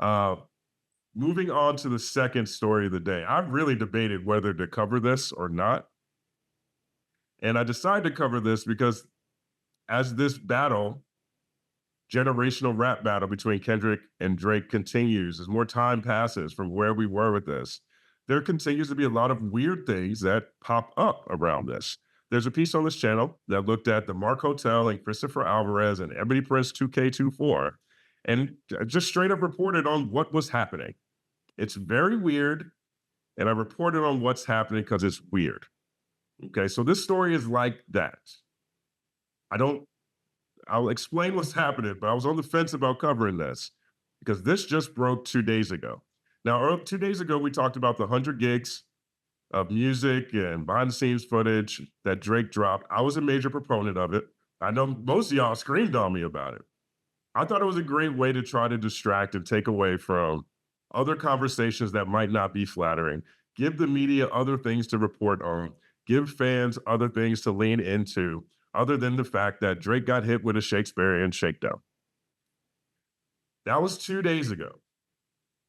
Uh, Moving on to the second story of the day. I've really debated whether to cover this or not. And I decided to cover this because as this battle, generational rap battle between Kendrick and Drake continues, as more time passes from where we were with this, there continues to be a lot of weird things that pop up around this. There's a piece on this channel that looked at the Mark Hotel and Christopher Alvarez and Ebony Prince 2K24 and just straight up reported on what was happening. It's very weird, and I reported on what's happening because it's weird. Okay, so this story is like that. I don't I'll explain what's happening, but I was on the fence about covering this because this just broke 2 days ago. Now, 2 days ago, we talked about the 100 gigs of music and behind the scenes footage that Drake dropped. I was a major proponent of it. I know most of y'all screamed on me about it. I thought it was a great way to try to distract and take away from other conversations that might not be flattering, give the media other things to report on, give fans other things to lean into, other than the fact that Drake got hit with a Shakespearean shakedown. That was 2 days ago.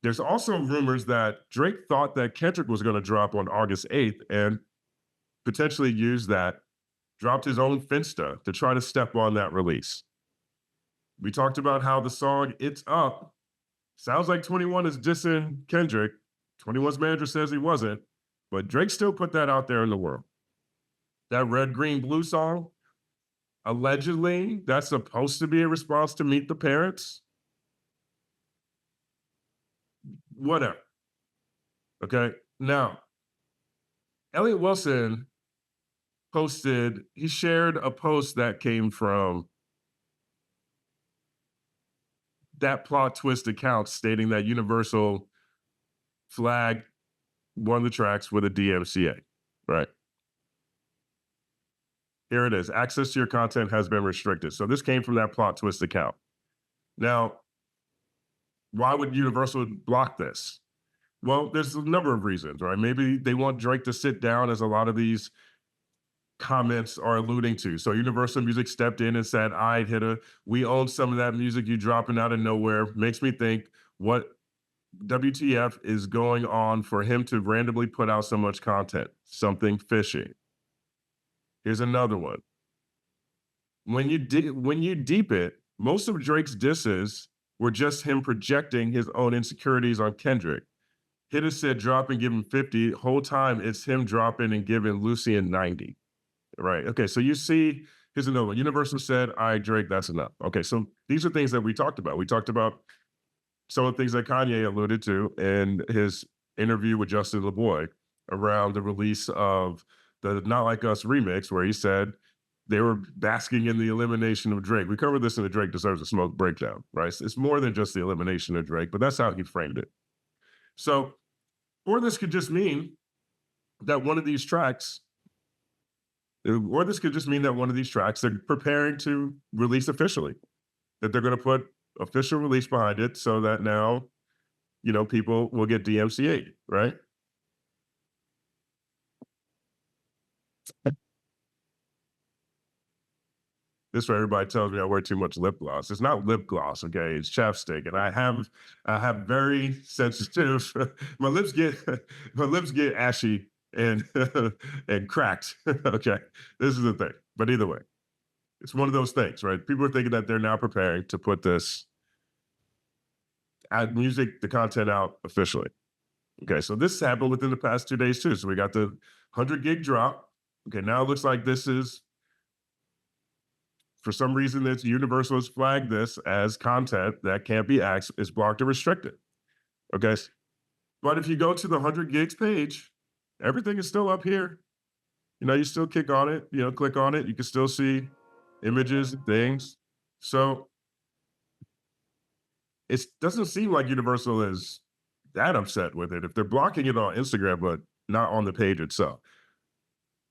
There's also rumors that Drake thought that Kendrick was going to drop on August 8th and potentially use that, dropped his own Finsta to try to step on that release. We talked about how the song It's Up sounds like 21 is dissing Kendrick. 21's manager says he wasn't, but Drake still put that out there in the world. That Red, Green, Blue song, allegedly, that's supposed to be a response to Meet the Parents. Whatever. Okay. Now, Elliot Wilson he shared a post that came from that plot twist account stating that Universal flagged one of the tracks with a DMCA, right? Here it is. Access to your content has been restricted. So this came from that plot twist account. Now, why would Universal block this? Well, there's a number of reasons, right? Maybe they want Drake to sit down, as a lot of these comments are alluding to. So Universal Music stepped in and said, all right, Hitter, we own some of that music you dropping out of nowhere. Makes me think, what WTF is going on for him to randomly put out so much content? Something fishy. Here's another one. When you deep it, most of Drake's disses were just him projecting his own insecurities on Kendrick. Hitter said drop and give him 50. Whole time it's him dropping and giving Lucian 90. Right. Okay. So you see, here's another one. Universal said, all right, Drake, that's enough. Okay. So these are things that we talked about. We talked about some of the things that Kanye alluded to in his interview with Justin LeBoy around the release of the Not Like Us remix, where he said they were basking in the elimination of Drake. We covered this in the Drake Deserves a Smoke breakdown, right? It's more than just the elimination of Drake, but that's how he framed it. So, or this could just mean that one of these tracks, they're preparing to release officially, that they're going to put official release behind it so that now, people will get DMCA'd, right? This where everybody tells me I wear too much lip gloss. It's not lip gloss, okay? It's chapstick, and I have very sensitive. my lips get ashy and and cracked. Okay, this is the thing. But either way, it's one of those things, right? People are thinking that they're now preparing to put this the content out officially. Okay, so this happened within the past 2 days too. So we got the 100 gig drop. Okay, now it looks like this is, for some reason, that Universal has flagged this as content that can't be is blocked or restricted. Okay, but if you go to the 100 gigs page, everything is still up here. You still click on it, you can still see images and things. So it doesn't seem like Universal is that upset with it if they're blocking it on Instagram, but not on the page itself.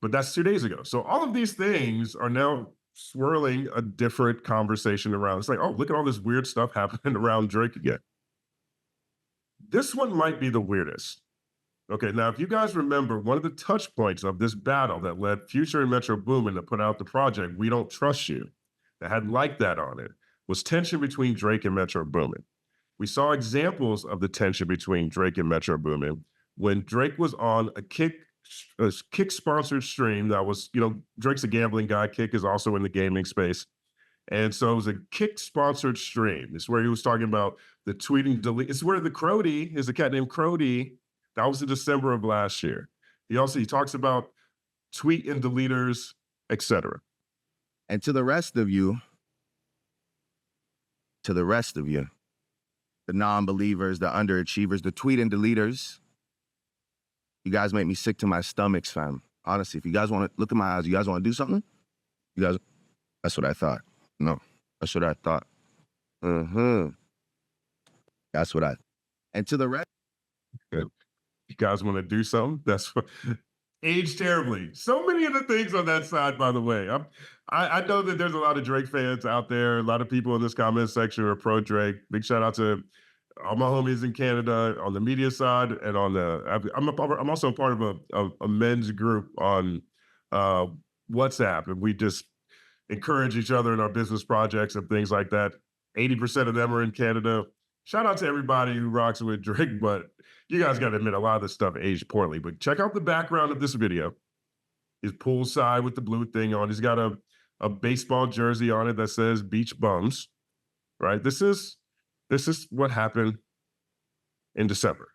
But that's 2 days ago. So all of these things are now swirling a different conversation around. It's like, oh, look at all this weird stuff happening around Drake again. This one might be the weirdest. Okay, now if you guys remember, one of the touch points of this battle that led Future and Metro Boomin to put out the project We Don't Trust You, that had Like That on it, was tension between Drake and Metro Boomin. We saw examples of the tension between Drake and Metro Boomin when Drake was on a Kick sponsored stream that was, Drake's a gambling guy. Kick is also in the gaming space. And so it was a Kick sponsored stream. It's where he was talking about the tweeting delete. It's where the Crody is a cat named Crody. That was in December of last year. He talks about tweet and deleters, etc. And to the rest of you, the non-believers, the underachievers, the tweet and deleters, you guys make me sick to my stomachs, fam. Honestly, if you guys want to look in my eyes, you guys want to do something? That's what I thought. No, that's what I thought. That's what and to the rest. Good. You guys want to do something? That's what aged terribly. So many of the things on that side, by the way. I know that there's a lot of Drake fans out there. A lot of people in this comment section are pro Drake. Big shout out to all my homies in Canada on the media side and on the. I'm also a part of a men's group on WhatsApp, and we just encourage each other in our business projects and things like that. 80% of them are in Canada. Shout out to everybody who rocks with Drake, but you guys got to admit a lot of this stuff aged poorly. But check out the background of this video. He's poolside with the blue thing on. He's got a baseball jersey on it that says Beach Bums, right? This is what happened in December.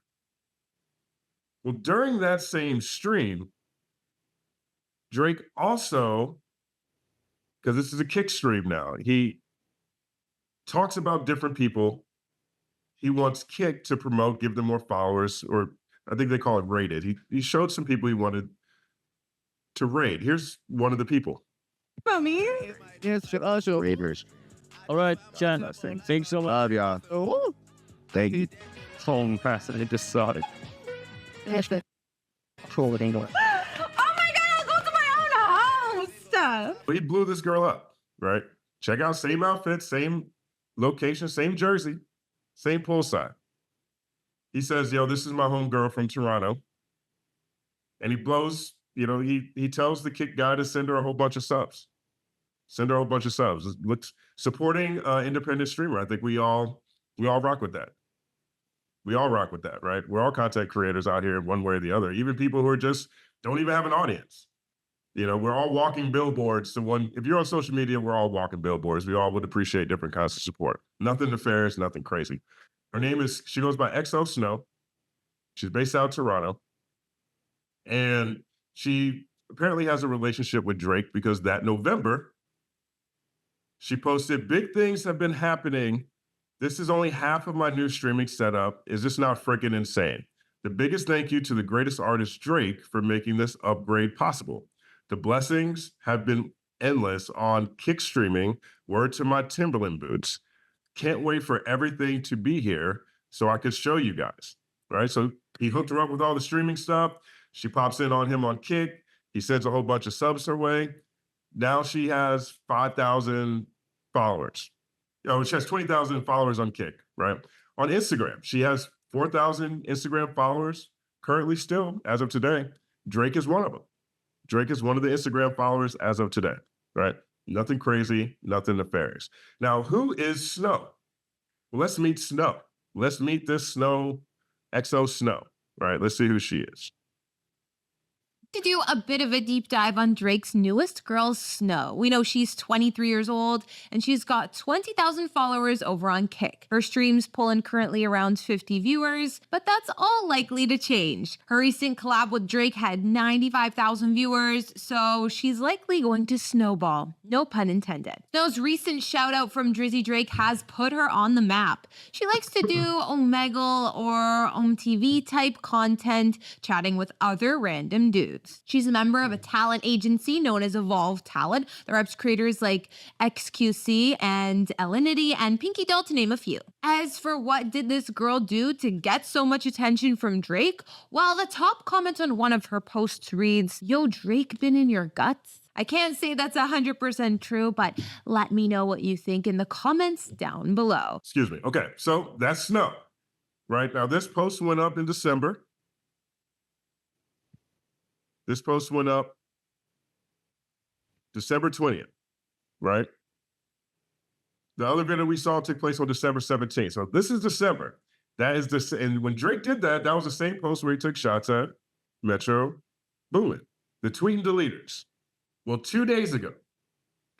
Well, during that same stream, Drake also, because this is a Kick stream now, he talks about different people he wants Kick to promote, give them more followers, or I think they call it rated. He showed some people he wanted to raid. Here's one of the people. Mommy. Yes, also raiders. All right, Jen. Thanks so much. Love y'all. Oh, Thank you. home fast. I just saw it. Forwarding. Oh my God, I'll go to my own house. He blew this girl up, right? Check out, same outfit, same location, same jersey, same poolside. He says, yo, this is my home girl from Toronto. And he blows, he tells the Kick guy to send her a whole bunch of subs. Send her a whole bunch of subs. Looks supporting independent streamer. I think we all rock with that. We all rock with that, right? We're all content creators out here one way or the other. Even people who are just don't even have an audience. We're all walking billboards. If you're on social media, we're all walking billboards. We all would appreciate different kinds of support. Nothing nefarious, nothing crazy. She goes by Is Snoh. She's based out of Toronto. And she apparently has a relationship with Drake because that November, she posted, big things have been happening. This is only half of my new streaming setup. Is this not freaking insane? The biggest thank you to the greatest artist, Drake, for making this upgrade possible. The blessings have been endless on Kick streaming. Word to my Timberland boots. Can't wait for everything to be here so I could show you guys, right? So he hooked her up with all the streaming stuff. She pops in on him on Kick. He sends a whole bunch of subs her way. Now she has 5,000 followers. She has 20,000 followers on Kick, right? On Instagram, she has 4,000 Instagram followers currently still, as of today. Drake is one of them. Drake is one of the Instagram followers as of today, right? Nothing crazy, nothing nefarious. Now, who is Snoh? Well, let's meet Snoh. Let's meet this Snoh, XO Snoh, right? Let's see who she is. To do a bit of a deep dive on Drake's newest girl, Snoh. We know she's 23 years old and she's got 20,000 followers over on Kick. Her streams pull in currently around 50 viewers, but that's all likely to change. Her recent collab with Drake had 95,000 viewers, so she's likely going to snowball. No pun intended. Snoh's recent shout out from Drizzy Drake has put her on the map. She likes to do Omegle or OMTV type content, chatting with other random dudes. She's a member of a talent agency known as Evolve Talent that reps creators like XQC and Elinity and Pinky Doll, to name a few. As for what did this girl do to get so much attention from Drake, well, the top comment on one of her posts reads, "Yo, Drake been in your guts?" I can't say that's 100% true, but let me know what you think in the comments down below. Excuse me. Okay, so that's Snoh, right? Now, this post went up in December. This post went up December 20th, right? The other video we saw took place on December 17th. So this is December. That is the and when Drake did that, that was the same post where he took shots at Metro Boomin, the tweet and deleters. Well, 2 days ago,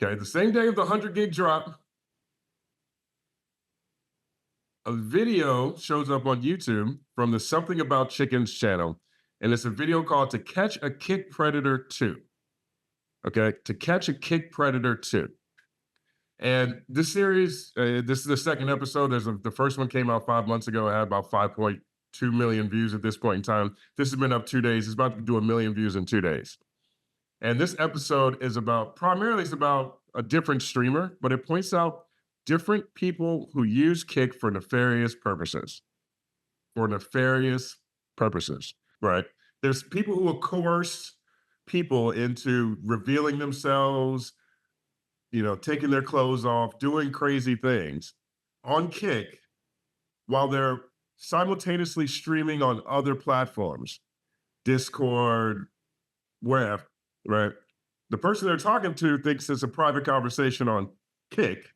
okay, the same day of the 100 gig drop, a video shows up on YouTube from the Something About Chickens channel, and it's a video called To Catch a Kick Predator 2. Okay, To Catch a Kick Predator 2. And this series, this is the second episode. The first one came out 5 months ago. It had about 5.2 million views at this point in time. This has been up 2 days. It's about to do 1 million views in 2 days. And this episode is primarily it's about a different streamer, but it points out different people who use Kick for nefarious purposes. Right? There's people who will coerce people into revealing themselves, taking their clothes off, doing crazy things on Kick while they're simultaneously streaming on other platforms, Discord, wherever, right? The person they're talking to thinks it's a private conversation on Kick,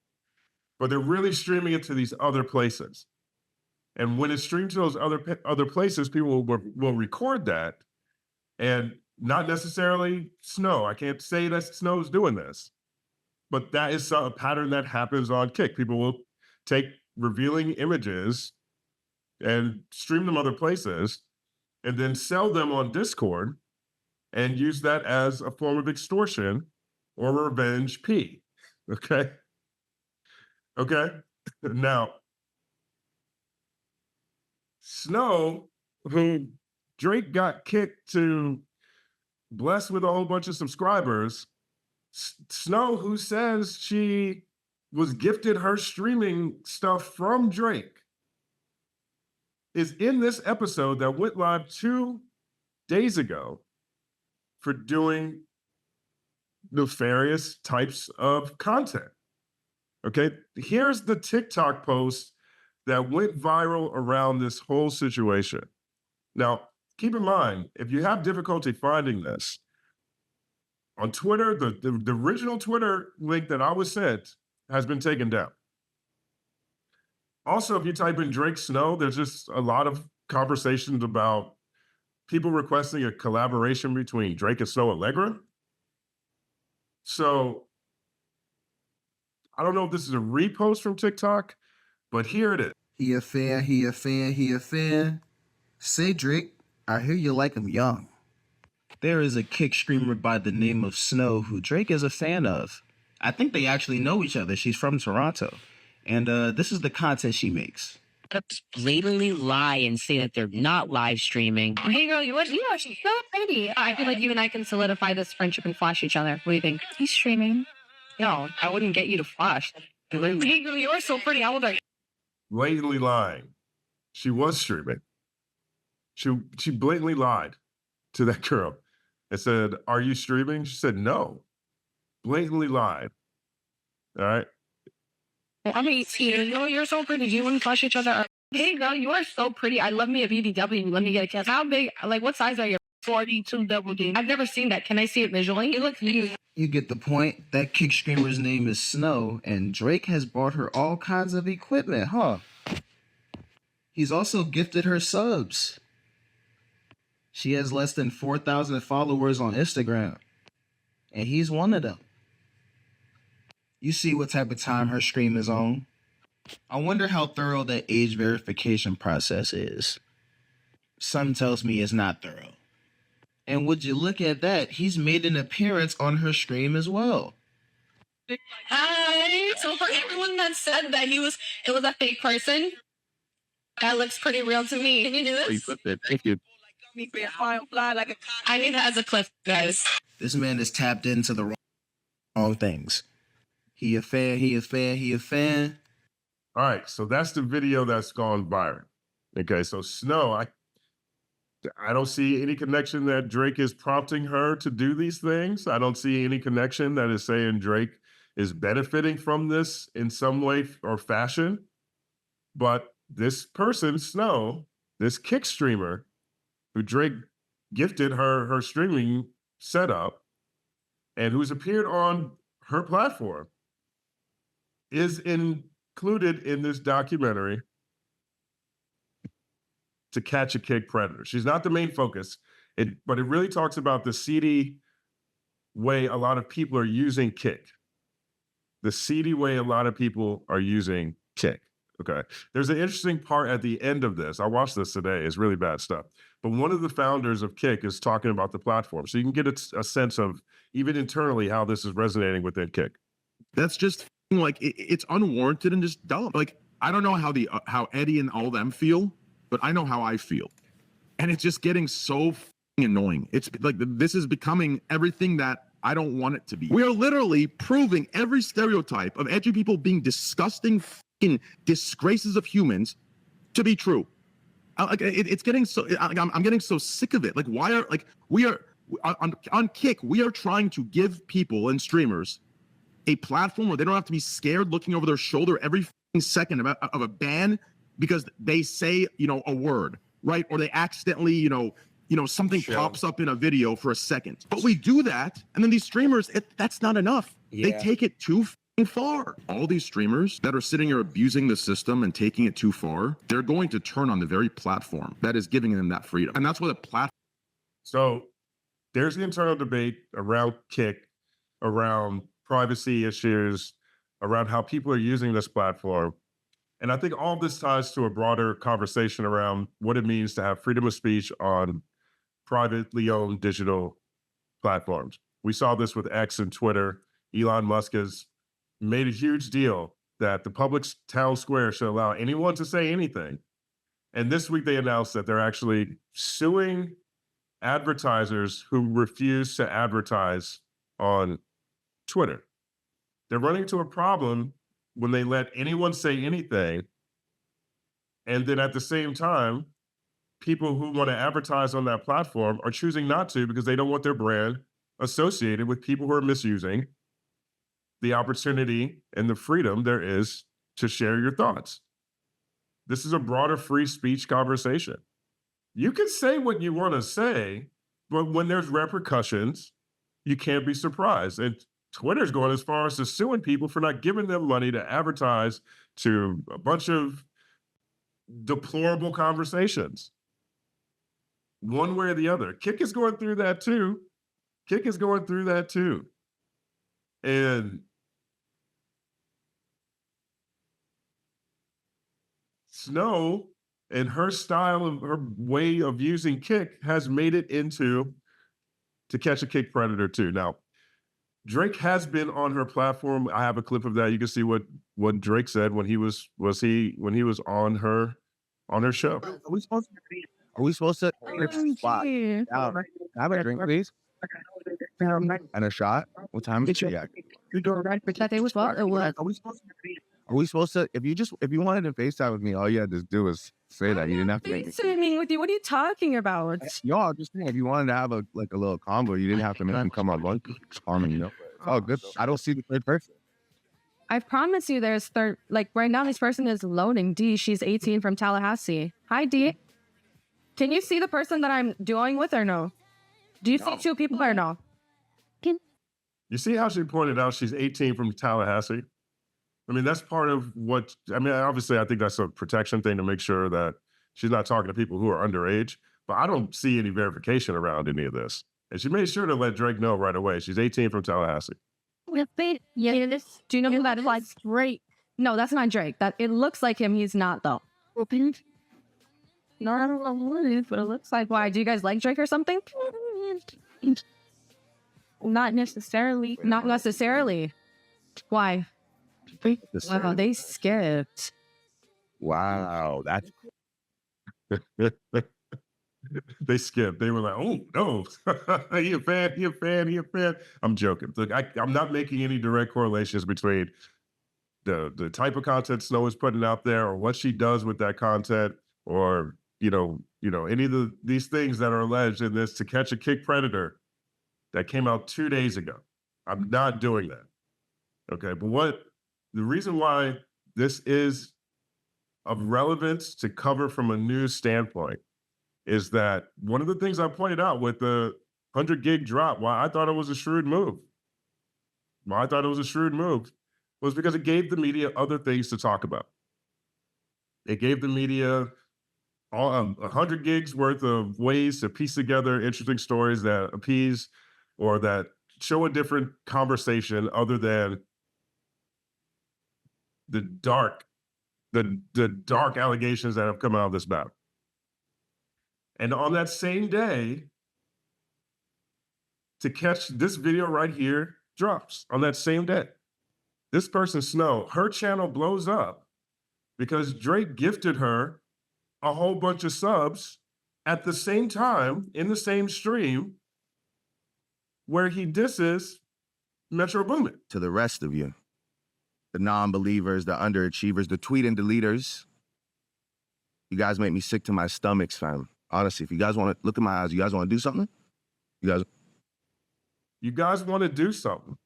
but they're really streaming it to these other places. And when it's streamed to those other places, people will record that, and not necessarily Snoh. I can't say that Snow's doing this, but that is a pattern that happens on Kick. People will take revealing images and stream them other places and then sell them on Discord and use that as a form of extortion or revenge P. Okay? Now, Snoh, who Drake got kicked to bless with a whole bunch of subscribers, Snoh, who says she was gifted her streaming stuff from Drake, is in this episode that went live 2 days ago for doing nefarious types of content. Okay, here's the TikTok post that went viral around this whole situation. Now, keep in mind, if you have difficulty finding this, on Twitter, the original Twitter link that I was sent has been taken down. Also, if you type in Drake Snoh, there's just a lot of conversations about people requesting a collaboration between Drake and Snoh Allegra. So I don't know if this is a repost from TikTok, but here it is. He a fan. Say, Drake, I hear you like him young. There is a Kick streamer by the name of Snoh who Drake is a fan of. I think they actually know each other. She's from Toronto. And this is the content she makes. Blatantly lie and say that they're not live streaming. Hey girl, she's so pretty. I feel like you and I can solidify this friendship and flash each other. What do you think? He's streaming. No, I wouldn't get you to flash. Hey girl, you're so pretty. How old are you? Blatantly lying. She was streaming. She blatantly lied to that girl and said, "Are you streaming?" She said, "No." Blatantly lied. All right. I'm 18. You're so pretty. Do you want to flash each other? Hey girl, you are so pretty. I love me a BBW. Let me get a kiss. How big? Like, what size are you? 42 double D. I've never seen that. Can I see it visually? It looks huge. You get the point. That Kick streamer's name is Snoh, and Drake has bought her all kinds of equipment, huh? He's also gifted her subs. She has less than 4,000 followers on Instagram, and he's one of them. You see what type of time her stream is on. I wonder how thorough that age verification process is. Something tells me it's not thorough. And would you look at that, he's made an appearance on her stream as well. Hi. So for everyone that said that it was a fake person, that looks pretty real to me. Can you do this? Thank you. I need that as a clip, guys. This man is tapped into the wrong things. He a fan. All right, so that's the video that's gone viral. Okay, so Snoh, I don't see any connection that Drake is prompting her to do these things. I don't see any connection that is saying Drake is benefiting from this in some way or fashion. But this person, Snoh, this Kick streamer, who Drake gifted her streaming setup and who's appeared on her platform, is included in this documentary To Catch a Kick Predator. She's not the main focus, but it really talks about the seedy way a lot of people are using Kick. The seedy way a lot of people are using Kick. Okay. There's an interesting part at the end of this. I watched this today. It's really bad stuff. But one of the founders of Kick is talking about the platform. So you can get a sense of, even internally, how this is resonating within Kick. That's just like it's unwarranted and just dumb. Like, I don't know how how Eddie and all them feel, but I know how I feel, and it's just getting so annoying. It's like this is becoming everything that I don't want it to be. We are literally proving every stereotype of edgy people being disgusting disgraces of humans to be true. It's getting so. I'm getting so sick of it. Like, why are we are on Kick? We are trying to give people and streamers a platform where they don't have to be scared looking over their shoulder every second of a ban because they say, a word, right? Or they accidentally, something pops up in a video for a second. But we do that, and then these streamers, that's not enough. Yeah. They take it too far. All these streamers that are sitting here abusing the system and taking it too far, they're going to turn on the very platform that is giving them that freedom. And that's what a platform. So there's the internal debate around Kick, around privacy issues, around how people are using this platform. And I think all this ties to a broader conversation around what it means to have freedom of speech on privately owned digital platforms. We saw this with X and Twitter. Elon Musk has made a huge deal that the public town square should allow anyone to say anything. And this week they announced that they're actually suing advertisers who refuse to advertise on Twitter. They're running into a problem when they let anyone say anything. And then at the same time, people who want to advertise on that platform are choosing not to because they don't want their brand associated with people who are misusing the opportunity and the freedom there is to share your thoughts. This is a broader free speech conversation. You can say what you want to say, but when there's repercussions, you can't be surprised. And Twitter's going as far as to suing people for not giving them money to advertise to a bunch of deplorable conversations. One way or the other. Kick is going through that too. Kick is going through that too. And Snoh and her style of her way of using Kick has made it into To Catch a Kick Predator too. Now, Drake has been on her platform. I have a clip of that. You can see what Drake said when he was on her show. Are we supposed to? Can I have a drink, please? And a shot? What time is it? Yeah. Are we supposed to? If you wanted to FaceTime with me, all you had to do was say that. You didn't have to make it. FaceTiming with you? What are you talking about? Yo, I'm just saying, if you wanted to have a little combo, you didn't have to make them come on lunch. Oh, good. I don't see the third person. I promise you there's right now this person is loading. D, she's 18 from Tallahassee. Hi, D. Can you see the person that I'm doing with or no? Do you see two people or no? You see how she pointed out she's 18 from Tallahassee? I mean, that's part of what, obviously, I think that's a protection thing to make sure that she's not talking to people who are underage, but I don't see any verification around any of this. And she made sure to let Drake know right away. She's 18 from Tallahassee. Do you know who that is? Like Drake. No, that's not Drake. It looks like him. He's not, though. No, I don't know what it is, but it looks like. Why? Do you guys like Drake or something? Not necessarily. Not necessarily. Why? Wow, they skipped. Wow, that's They skipped. They were like, "Oh no, he a fan." I'm joking. Look, I'm not making any direct correlations between the type of content Snoh is putting out there, or what she does with that content, or any of these things that are alleged in this To Catch a Kick Predator that came out 2 days ago. I'm not doing that. Okay, but the reason why this is of relevance to cover from a news standpoint is that one of the things I pointed out with the 100 gig drop, why I thought it was a shrewd move. was because it gave the media other things to talk about. It gave the media 100 gigs worth of ways to piece together interesting stories that appease or that show a different conversation other than the dark allegations that have come out of this battle. And on that same day, to catch this video right here drops on that same day. This person, Snoh, her channel blows up because Drake gifted her a whole bunch of subs at the same time in the same stream where he disses Metro Boomin. To the rest of you, the non-believers, the underachievers, the tweet and deleters, you guys make me sick to my stomachs, fam. Honestly, if you guys want to look at my eyes, you guys want to do something? You guys want to do something.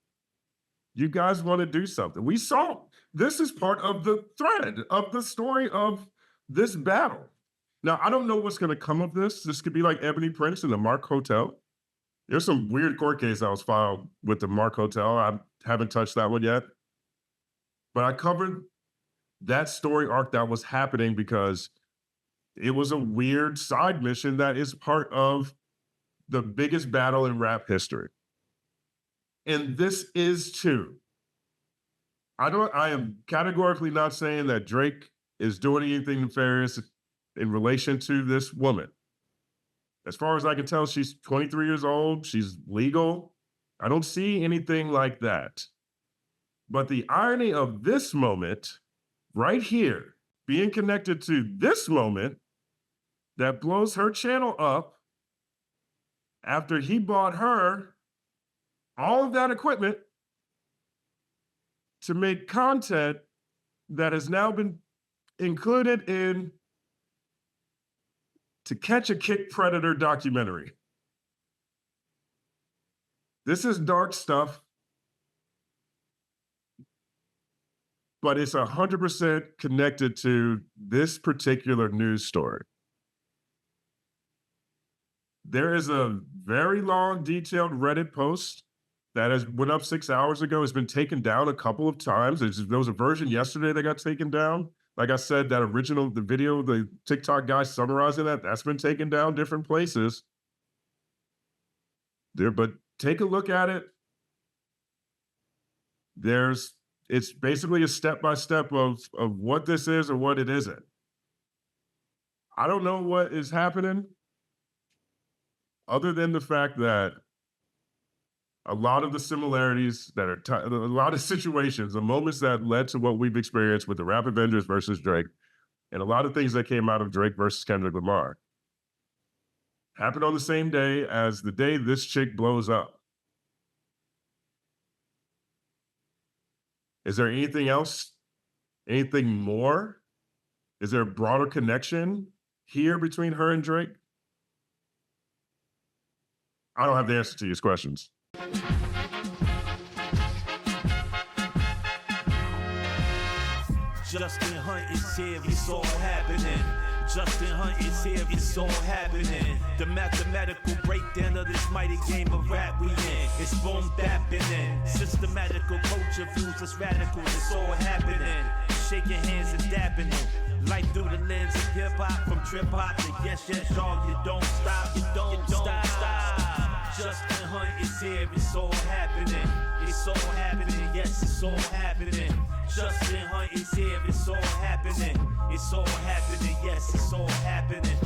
You guys want to do something. We saw this is part of the thread of the story of this battle. Now, I don't know what's going to come of this. This could be like Ebony Prince and the Mark Hotel. There's some weird court case that was filed with the Mark Hotel. I haven't touched that one yet. But I covered that story arc that was happening because it was a weird side mission that is part of the biggest battle in rap history. And this is too. I am categorically not saying that Drake is doing anything nefarious in relation to this woman. As far as I can tell, she's 23 years old. She's legal. I don't see anything like that. But the irony of this moment right here, being connected to this moment that blows her channel up after he bought her all of that equipment to make content that has now been included in To Catch a Kick Predator documentary. This is dark stuff, but it's 100% connected to this particular news story. There is a very long, detailed Reddit post that went up 6 hours ago. It's been taken down a couple of times. There was a version yesterday that got taken down. Like I said, that original, the video, the TikTok guy summarizing that's been taken down different places. But take a look at it. It's basically a step-by-step of what this is or what it isn't. I don't know what is happening other than the fact that a lot of the similarities that are, a lot of situations, the moments that led to what we've experienced with the Rap Avengers versus Drake, and a lot of things that came out of Drake versus Kendrick Lamar, happened on the same day as the day this chick blows up. Is there anything else? Anything more? Is there a broader connection here between her and Drake? I don't have the answer to these questions. Justin Hunte is here, it's all happening. Justin Hunte is here, it's all happening. The mathematical breakdown of this mighty game of rap we in. It's boom bapping. Systematical culture views us radical, it's all happening. Shaking hands and dapping it. Life through the lens of hip hop, from trip hop to yes, y'all, you don't stop, you don't stop. Justin Hunte is here, it's all happening. It's all happening, yes, it's all happening. Justin Hunte is here, it's all happening. It's all happening, yes, it's all happening.